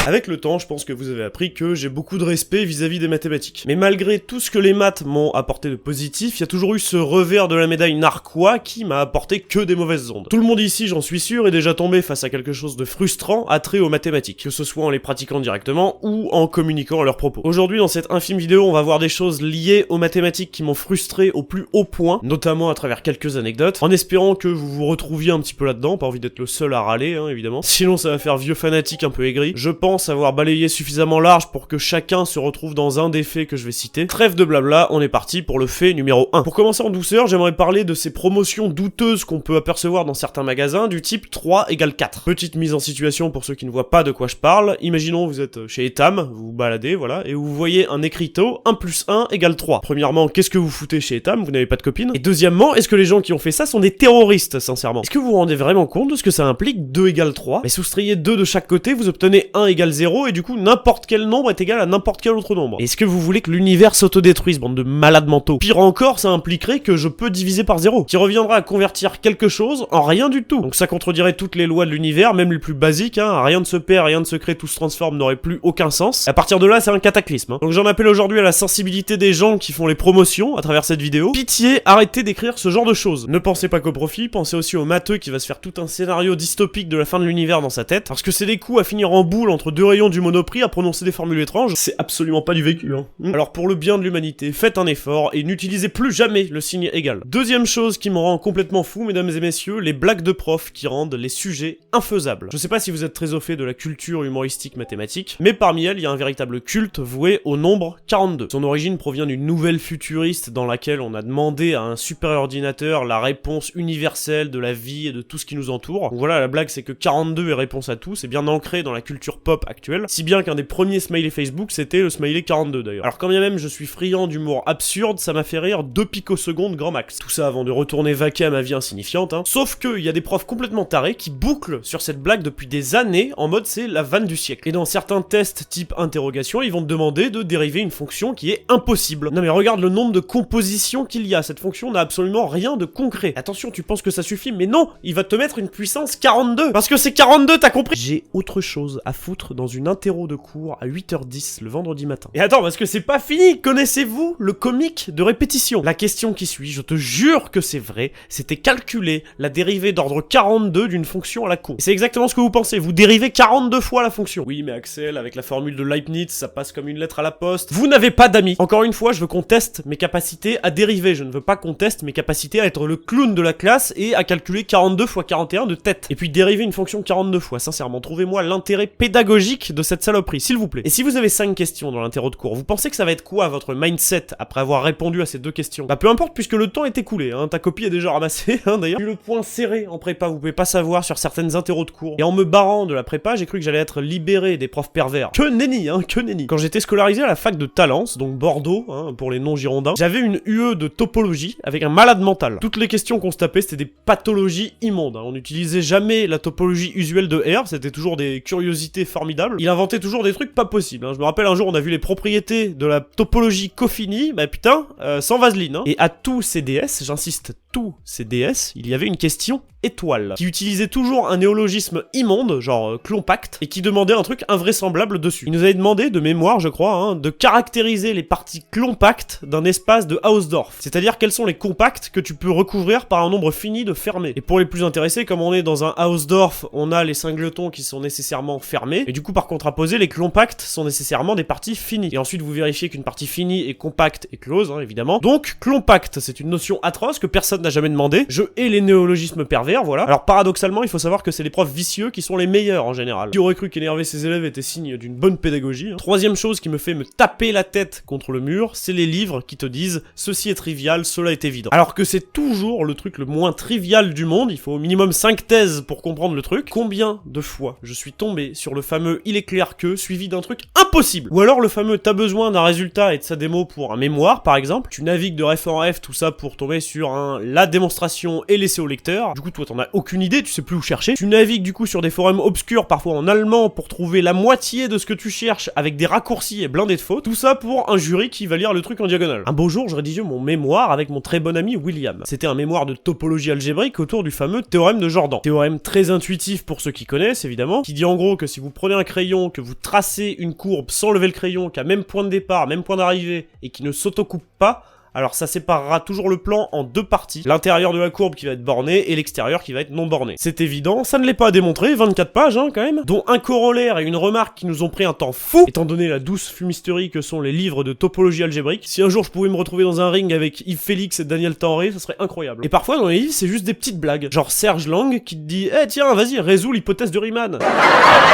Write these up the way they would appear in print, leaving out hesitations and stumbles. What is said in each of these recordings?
Avec le temps, je pense que vous avez appris que j'ai beaucoup de respect vis-à-vis des mathématiques. Mais malgré tout ce que les maths m'ont apporté de positif, il y a toujours eu ce revers de la médaille narquois qui m'a apporté que des mauvaises ondes. Tout le monde ici, j'en suis sûr, est déjà tombé face à quelque chose de frustrant attrait aux mathématiques, que ce soit en les pratiquant directement ou en communiquant à leurs propos. Aujourd'hui, dans cette infime vidéo, on va voir des choses liées aux mathématiques qui m'ont frustré au plus haut point, notamment à travers quelques anecdotes, en espérant que vous vous retrouviez un petit peu là-dedans, pas envie d'être le seul à râler, hein, évidemment. Sinon, ça va faire vieux fanatique un peu aigri. Je pense avoir balayé suffisamment large pour que chacun se retrouve dans un des faits que je vais citer. Trêve de blabla, on est parti pour le fait numéro 1. Pour commencer en douceur, j'aimerais parler de ces promotions douteuses qu'on peut apercevoir dans certains magasins du type 3 égale 4. Petite mise en situation pour ceux qui ne voient pas de quoi je parle. Imaginons vous êtes chez Etam, vous vous baladez, voilà, et vous voyez un écriteau 1 plus 1 égale 3. Premièrement, qu'est-ce que vous foutez chez Etam? Vous n'avez pas de copine. Et deuxièmement, est-ce que les gens qui ont fait ça sont des terroristes, sincèrement? Est-ce que vous vous rendez vraiment compte de ce que ça implique 2 égale 3? Mais soustrayez 2 de chaque côté, vous obtenez 1 égale 0, et du coup, n'importe quel nombre est égal à n'importe quel autre nombre. Est-ce que vous voulez que l'univers s'autodétruise, bande de malades mentaux? Pire encore, ça impliquerait que je peux diviser par 0, qui reviendra à convertir quelque chose en rien du tout. Donc ça contredirait toutes les lois de l'univers, même les plus basiques, hein. Rien ne se perd, rien ne se crée, tout se transforme, n'aurait plus aucun sens. Et à partir de là, c'est un cataclysme, hein. Donc j'en appelle aujourd'hui à la sensibilité des gens qui font les promotions à travers cette vidéo. Pitié, arrêtez d'écrire ce genre de choses. Ne pensez pas qu'au profit, pensez aussi au matheux qui va se faire tout un scénario dystopique de la fin de l'univers dans sa tête, parce que c'est des coups à finir en boule entre deux rayons du Monoprix à prononcer des formules étranges, c'est absolument pas du vécu, hein. Alors pour le bien de l'humanité, faites un effort et n'utilisez plus jamais le signe égal. Deuxième chose qui me rend complètement fou, mesdames et messieurs, les blagues de profs qui rendent les sujets infaisables. Je sais pas si vous êtes très au fait de la culture humoristique mathématique, mais parmi elles, il y a un véritable culte voué au nombre 42. Son origine provient d'une nouvelle futuriste dans laquelle on a demandé à un super ordinateur la réponse universelle de la vie et de tout ce qui nous entoure. Donc voilà, la blague c'est que 42 est réponse à tout, c'est bien ancré dans la culture pop actuelle, si bien qu'un des premiers smileys Facebook c'était le smiley 42 d'ailleurs. Alors quand bien même je suis friand d'humour absurde, ça m'a fait rire 2 picosecondes grand max. Tout ça avant de retourner vaquer à ma vie insignifiante, hein. Sauf que il y a des profs complètement tarés qui bouclent sur cette blague depuis des années en mode c'est la vanne du siècle. Et dans certains tests type interrogation, ils vont te demander de dériver une fonction qui est impossible. Non mais regarde le nombre de compositions qu'il y a, cette fonction n'a absolument rien de concret. Attention, tu penses que ça suffit, mais non, il va te mettre une puissance 42, parce que c'est 42, t'as compris? J'ai autre chose à foutre dans une interro de cours à 8h10 le vendredi matin. Et attends, parce que c'est pas fini, connaissez-vous le comique de répétition? La question qui suit, je te jure que c'est vrai, c'était calculer la dérivée d'ordre 42 d'une fonction à la con. C'est exactement ce que vous pensez, vous dérivez 42 fois la fonction. Oui, mais Axel, avec la formule de Leibniz, ça passe comme une lettre à la poste. Vous n'avez pas d'amis. Encore une fois, je veux qu'on teste mes capacités à dériver, je ne veux pas qu'on teste mes capacités à être le clown de la classe et à calculer 42 fois 41 de tête. Et puis dériver une fonction 42 fois, sincèrement, trouvez-moi l'intérêt pédagogique de cette saloperie, s'il vous plaît. Et si vous avez 5 questions dans l'interro de cours, vous pensez que ça va être quoi votre mindset après avoir répondu à ces 2 questions? Bah peu importe puisque le temps est écoulé, hein, ta copie est déjà ramassée, hein, d'ailleurs. J'ai eu le point serré en prépa, vous pouvez pas savoir sur certaines interros de cours. Et en me barrant de la prépa, j'ai cru que j'allais être libéré des profs pervers. Que nenni, hein, que nenni. Quand j'étais scolarisé à la fac de Talence, donc Bordeaux, hein, pour les non-girondins, j'avais une UE de topologie avec un malade mental. Toutes les questions qu'on se tapait, c'était des pathologies immondes, hein. On n'utilisait jamais la topologie usuelle de R, c'était toujours des curiosités formidables. Il inventait toujours des trucs pas possibles, hein. Je me rappelle un jour, on a vu les propriétés de la topologie Coffini, bah putain, sans vaseline, hein. Et à tous ces DS, j'insiste, tous ces DS, il y avait une question étoile, qui utilisait toujours un néologisme immonde, genre clompact, et qui demandait un truc invraisemblable dessus. Il nous avait demandé, de mémoire je crois, hein, de caractériser les parties clompactes d'un espace de Hausdorff, c'est-à-dire quels sont les compacts que tu peux recouvrir par un nombre fini de fermés. Et pour les plus intéressés, comme on est dans un Hausdorff, on a les singletons qui sont nécessairement fermés, et du coup par contraposé, les clompacts sont nécessairement des parties finies. Et ensuite vous vérifiez qu'une partie finie est compacte et close, hein, évidemment. Donc clompact, c'est une notion atroce que personne n'a jamais demandé. Je hais les néologismes pervers, voilà. Alors paradoxalement, il faut savoir que c'est les profs vicieux qui sont les meilleurs en général. Qui aurait cru qu'énerver ses élèves était signe d'une bonne pédagogie, hein. Troisième chose qui me fait me taper la tête contre le mur, c'est les livres qui te disent « Ceci est trivial, cela est évident ». Alors que c'est toujours le truc le moins trivial du monde, il faut au minimum 5 thèses pour comprendre le truc. Combien de fois je suis tombé sur le fameux « Il est clair que » suivi d'un truc impossible. Ou alors le fameux « T'as besoin d'un résultat et de sa démo pour un mémoire » par exemple. Tu navigues de ref en ref, tout ça pour tomber sur un « La démonstration est laissée au lecteur ». Du coup toi toi t'en as aucune idée, tu sais plus où chercher. Tu navigues du coup sur des forums obscurs, parfois en allemand, pour trouver la moitié de ce que tu cherches avec des raccourcis et blindés de fautes. Tout ça pour un jury qui va lire le truc en diagonale. Un beau jour, je rédigeais mon mémoire avec mon très bon ami William. C'était un mémoire de topologie algébrique autour du fameux théorème de Jordan. Théorème très intuitif pour ceux qui connaissent, évidemment, qui dit en gros que si vous prenez un crayon, que vous tracez une courbe sans lever le crayon, qui a même point de départ, même point d'arrivée, et qui ne s'autocoupe pas, alors ça séparera toujours le plan en deux parties, l'intérieur de la courbe qui va être borné et l'extérieur qui va être non borné. C'est évident, ça ne l'est pas à démontrer, 24 pages quand même, dont un corollaire et une remarque qui nous ont pris un temps fou, étant donné la douce fumisterie que sont les livres de topologie algébrique. Si un jour je pouvais me retrouver dans un ring avec Yves Félix et Daniel Tanré, ça serait incroyable. Et parfois dans les livres c'est juste des petites blagues, genre Serge Lang qui te dit « Eh tiens, vas-y, résous l'hypothèse de Riemann !»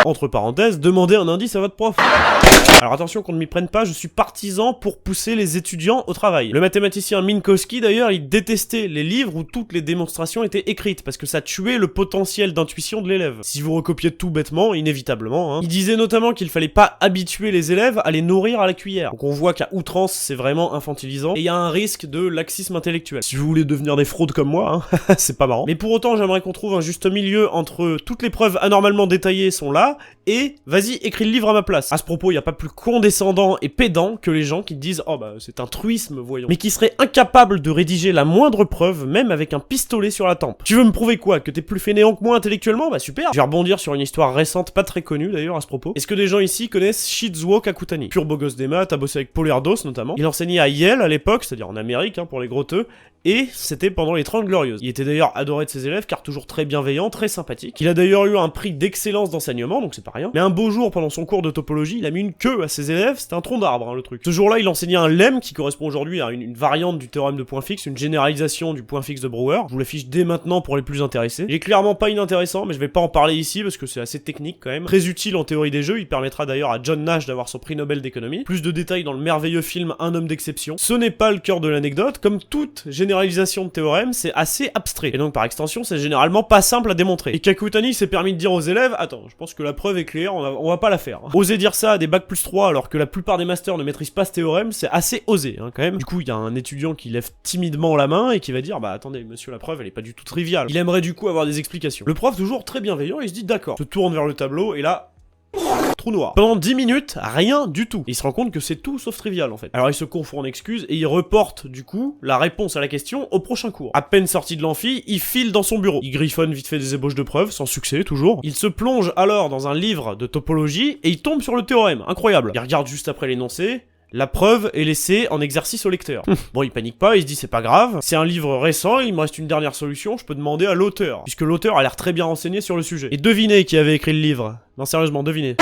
Entre parenthèses, demandez un indice à votre prof. Alors attention qu'on ne m'y prenne pas, je suis partisan pour pousser les étudiants au travail. Le mathématicien Minkowski d'ailleurs, il détestait les livres où toutes les démonstrations étaient écrites, parce que ça tuait le potentiel d'intuition de l'élève. Si vous recopiez tout bêtement, inévitablement, Il disait notamment qu'il fallait pas habituer les élèves à les nourrir à la cuillère. Donc on voit qu'à outrance, c'est vraiment infantilisant, et il y a un risque de laxisme intellectuel. Si vous voulez devenir des fraudes comme moi, c'est pas marrant. Mais pour autant, j'aimerais qu'on trouve un juste milieu entre toutes les preuves anormalement détaillées sont là, et vas-y, écris le livre à ma place. À ce propos, il y a pas plus condescendant et pédant que les gens qui disent « Oh bah c'est un truisme, voyons », mais qui seraient incapables de rédiger la moindre preuve, même avec un pistolet sur la tempe. Tu veux me prouver quoi? Que t'es plus fainéant que moi intellectuellement? Bah super. Je vais rebondir sur une histoire récente, pas très connue d'ailleurs à ce propos. Est-ce que des gens ici connaissent Shizuo Kakutani? Pur beau gosse des maths, a bossé avec Paul Erdos notamment. Il enseignait à Yale à l'époque, c'est-à-dire en Amérique pour les gros teux, et c'était pendant les 30 Glorieuses. Il était d'ailleurs adoré de ses élèves car toujours très bienveillant, très sympathique. Il a d'ailleurs eu un prix d'excellence d'enseignement, donc c'est pas rien. Mais un beau jour, pendant son cours de topologie, il a mis une queue à ses élèves, c'était un tronc d'arbre le truc. Ce jour-là, il enseignait un lemme qui correspond aujourd'hui à une variante du théorème de point fixe, une généralisation du point fixe de Brouwer. Je vous l'affiche dès maintenant pour les plus intéressés. Il est clairement pas inintéressant, mais je vais pas en parler ici parce que c'est assez technique quand même. Très utile en théorie des jeux, il permettra d'ailleurs à John Nash d'avoir son prix Nobel d'économie. Plus de détails dans le merveilleux film Un homme d'exception. Ce n'est pas le cœur de l'anecdote, comme toute généralisation de théorème, c'est assez abstrait. Et donc par extension, c'est généralement pas simple à démontrer. Et Kakutani s'est permis de dire aux élèves, attends, je pense que la preuve est claire, on va pas la faire. Oser dire ça à des bac plus 3 alors que la plupart des masters ne maîtrisent pas ce théorème, c'est assez osé quand même. Du coup, il y a un étudiant qui lève timidement la main et qui va dire, bah attendez monsieur, la preuve elle est pas du tout triviale. Il aimerait du coup avoir des explications. Le prof, toujours très bienveillant, il se dit d'accord, se tourne vers le tableau et là... trou noir. Pendant 10 minutes, rien du tout. Il se rend compte que c'est tout sauf trivial en fait. Alors il se confond en excuses et il reporte du coup la réponse à la question au prochain cours. À peine sorti de l'amphi, il file dans son bureau. Il griffonne vite fait des ébauches de preuves, sans succès toujours. Il se plonge alors dans un livre de topologie et il tombe sur le théorème. Incroyable. Il regarde juste après l'énoncé. La preuve est laissée en exercice au lecteur. Bon, il panique pas, il se dit c'est pas grave, c'est un livre récent, il me reste une dernière solution, je peux demander à l'auteur, puisque l'auteur a l'air très bien renseigné sur le sujet. Et devinez qui avait écrit le livre. Non, sérieusement, devinez.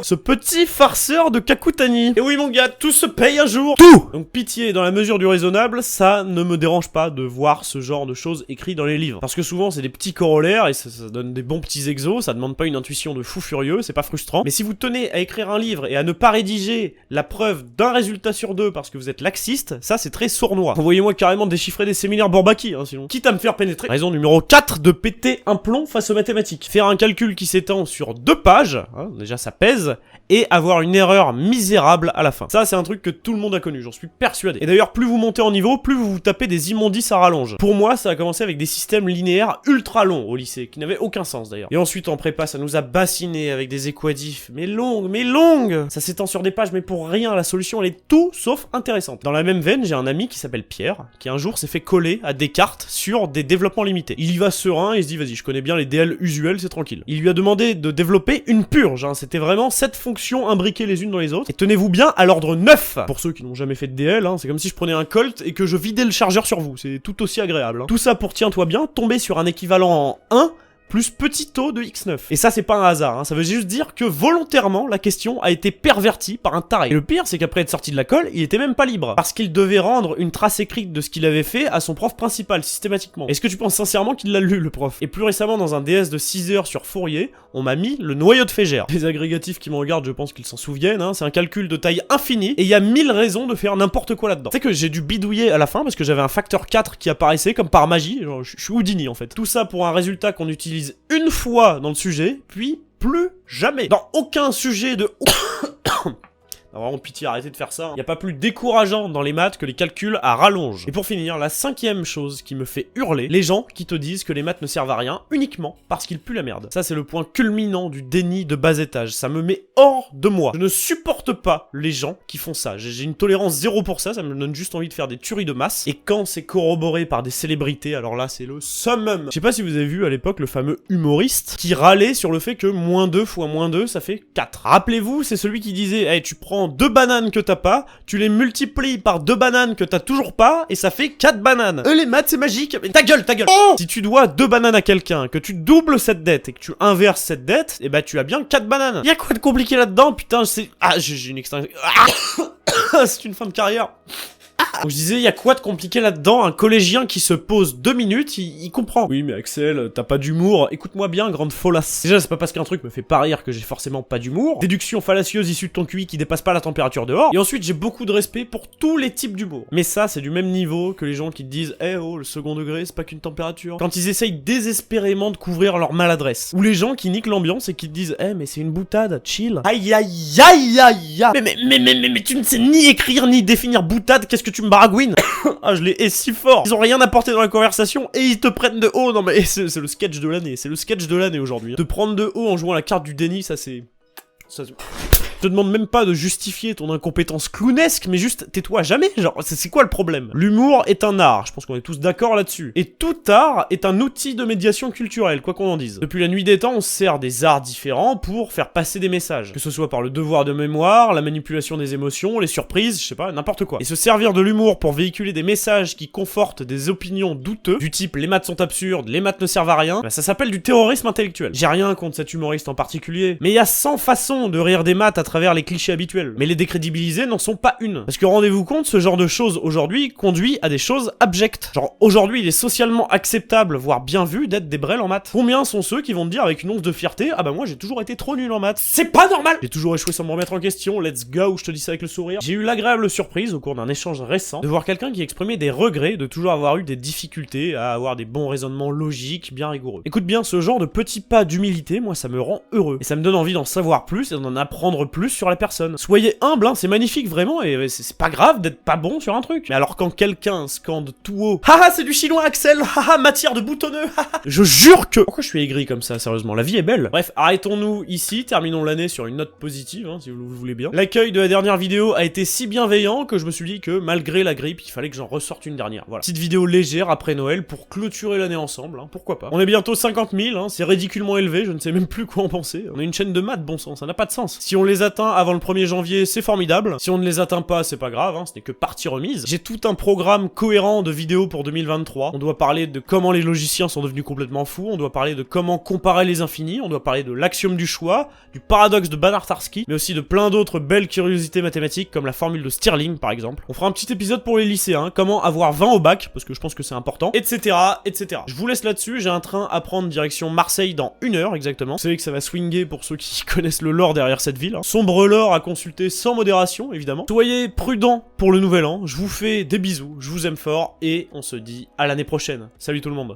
Ce petit farceur de Kakutani. Et oui mon gars, tout se paye un jour. Tout. Donc pitié, dans la mesure du raisonnable, ça ne me dérange pas de voir ce genre de choses écrites dans les livres. Parce que souvent c'est des petits corollaires et ça donne des bons petits exos, ça demande pas une intuition de fou furieux, c'est pas frustrant. Mais si vous tenez à écrire un livre et à ne pas rédiger la preuve d'un résultat sur deux parce que vous êtes laxiste, ça c'est très sournois. Envoyez-moi carrément déchiffrer des séminaires Bourbaki, sinon. Quitte à me faire pénétrer. Raison numéro 4 de péter un plomb face aux mathématiques. Faire un calcul qui s'étend sur 2 pages, déjà ça pèse, et avoir une erreur misérable à la fin. Ça c'est un truc que tout le monde a connu, j'en suis persuadé. Et d'ailleurs plus vous montez en niveau, plus vous vous tapez des immondices à rallonge. Pour moi ça a commencé avec des systèmes linéaires ultra longs au lycée, qui n'avaient aucun sens d'ailleurs. Et ensuite en prépa ça nous a bassiné avec des équadifs, mais longues. Ça s'étend sur des pages mais pour rien, la solution elle est tout sauf intéressante. Dans la même veine, j'ai un ami qui s'appelle Pierre, qui un jour s'est fait coller à Descartes sur des développements limités. Il y va serein, il se dit vas-y je connais bien les DL usuels, c'est tranquille. Il lui a demandé de développer une purge, c'était vraiment 7 fonctions imbriquées les unes dans les autres. Et tenez-vous bien, à l'ordre 9. Pour ceux qui n'ont jamais fait de DL, c'est comme si je prenais un Colt et que je vidais le chargeur sur vous. C'est tout aussi agréable. Tout ça pour, tiens-toi bien, tomber sur un équivalent en 1 plus petit taux de X9. Et ça c'est pas un hasard, ça veut juste dire que volontairement la question a été pervertie par un taré. Et le pire c'est qu'après être sorti de la colle, il était même pas libre. Parce qu'il devait rendre une trace écrite de ce qu'il avait fait à son prof principal, systématiquement. Est-ce que tu penses sincèrement qu'il l'a lu le prof? Et plus récemment dans un DS de 6 heures sur Fourier, on m'a mis le noyau de Fégère. Les agrégatifs qui me regardent je pense qu'ils s'en souviennent, c'est un calcul de taille infinie, et il y a 1000 raisons de faire n'importe quoi là-dedans. Tu sais que j'ai dû bidouiller à la fin parce que j'avais un facteur 4 qui apparaissait comme par magie, genre je suis Houdini en fait. Tout ça pour un résultat qu'on utilise une fois dans le sujet, puis plus jamais. Dans aucun sujet de... vraiment pitié, arrêtez de faire ça. Il y a pas plus décourageant dans les maths que les calculs à rallonge. Et pour finir, la 5e chose qui me fait hurler, les gens qui te disent que les maths ne servent à rien uniquement parce qu'ils puent la merde. Ça c'est le point culminant du déni de bas étage. Ça me met hors de moi. Je ne supporte pas les gens qui font ça. J'ai une tolérance zéro pour ça, ça me donne juste envie de faire des tueries de masse. Et quand c'est corroboré par des célébrités, alors là c'est le summum. Je sais pas si vous avez vu à l'époque le fameux humoriste qui râlait sur le fait que -2 fois -2 ça fait 4. Rappelez-vous, c'est celui qui disait hey, tu prends 2 bananes que t'as pas, tu les multiplies par 2 bananes que t'as toujours pas, et ça fait 4 bananes. Les maths c'est magique. Mais ta gueule, ta gueule. Oh, si tu dois 2 bananes à quelqu'un, que tu doubles cette dette et que tu inverses cette dette, et bah tu as bien 4 bananes. Y'a quoi de compliqué là-dedans? Putain, c'est... Ah, j'ai une extinction. Ah c'est une fin de carrière. Donc je disais, il y a quoi de compliqué là-dedans? Un collégien qui se pose 2 minutes, il comprend. Oui, mais Axel, t'as pas d'humour. Écoute-moi bien, grande folasse. Déjà, c'est pas parce qu'un truc me fait pas rire que j'ai forcément pas d'humour. Déduction fallacieuse issue de ton QI qui dépasse pas la température dehors. Et ensuite, j'ai beaucoup de respect pour tous les types d'humour. Mais ça, c'est du même niveau que les gens qui te disent, eh oh, le second degré, c'est pas qu'une température. Quand ils essayent désespérément de couvrir leur maladresse. Ou les gens qui niquent l'ambiance et qui te disent, eh, mais c'est une boutade, chill. Aïe aïe aïe aïe aïe. Mais tu ne sais ni écrire ni définir boutade, qu'est-ce que tu me baragouines? Ah, je les hais si fort. Ils ont rien apporté dans la conversation et ils te prennent de haut. Non mais c'est le sketch de l'année. C'est le sketch de l'année aujourd'hui. Te prendre de haut en jouant la carte du déni, ça c'est... Je te demande même pas de justifier ton incompétence clownesque, mais juste tais-toi jamais, genre, c'est quoi le problème? L'humour est un art, je pense qu'on est tous d'accord là-dessus. Et tout art est un outil de médiation culturelle, quoi qu'on en dise. Depuis la nuit des temps, on se sert des arts différents pour faire passer des messages. Que ce soit par le devoir de mémoire, la manipulation des émotions, les surprises, je sais pas, n'importe quoi. Et se servir de l'humour pour véhiculer des messages qui confortent des opinions douteuses, du type les maths sont absurdes, les maths ne servent à rien, bah ça s'appelle du terrorisme intellectuel. J'ai rien contre cet humoriste en particulier, mais il y a 100 façons de rire des maths à travers les clichés habituels. Mais les décrédibiliser n'en sont pas une. Parce que rendez-vous compte, ce genre de choses aujourd'hui conduit à des choses abjectes. Genre aujourd'hui il est socialement acceptable, voire bien vu, d'être des brels en maths. Combien sont ceux qui vont te dire avec une once de fierté, ah bah moi j'ai toujours été trop nul en maths. C'est pas normal. J'ai toujours échoué sans me remettre en question, let's go, je te dis ça avec le sourire. J'ai eu l'agréable surprise au cours d'un échange récent de voir quelqu'un qui exprimait des regrets de toujours avoir eu des difficultés à avoir des bons raisonnements logiques bien rigoureux. Écoute bien, ce genre de petits pas d'humilité, moi ça me rend heureux. Et ça me donne envie d'en savoir plus et d'en apprendre plus sur la personne. Soyez humble, hein, c'est magnifique vraiment, et c'est pas grave d'être pas bon sur un truc. Mais alors quand quelqu'un scande tout haut, haha c'est du chinois Axel, haha matière de boutonneux, haha, je jure que... Pourquoi je suis aigri comme ça, sérieusement? La vie est belle. Bref, arrêtons-nous ici, terminons l'année sur une note positive, hein, si vous le voulez bien. L'accueil de la dernière vidéo a été si bienveillant que je me suis dit que malgré la grippe, il fallait que j'en ressorte une dernière. Voilà. Petite vidéo légère après Noël pour clôturer l'année ensemble, hein, pourquoi pas. On est bientôt 50 000, hein, c'est ridiculement élevé, je ne sais même plus quoi en penser. On est une chaîne de maths, bon sang, ça n'a pas de sens. Si on les atteint avant le 1er janvier, c'est formidable. Si on ne les atteint pas, c'est pas grave, hein, ce n'est que partie remise. J'ai tout un programme cohérent de vidéos pour 2023. On doit parler de comment les logiciens sont devenus complètement fous, on doit parler de comment comparer les infinis, on doit parler de l'axiome du choix, du paradoxe de Banach-Tarski, mais aussi de plein d'autres belles curiosités mathématiques comme la formule de Stirling par exemple. On fera un petit épisode pour les lycéens, comment avoir 20 au bac, parce que je pense que c'est important, etc., etc. Je vous laisse là-dessus, j'ai un train à prendre direction Marseille dans 1 heure exactement. Vous savez que ça va swinguer pour ceux qui connaissent le lore derrière cette ville, hein. Sombre lore à consulter sans modération, évidemment. Soyez prudents pour le nouvel an, je vous fais des bisous, je vous aime fort, et on se dit à l'année prochaine. Salut tout le monde.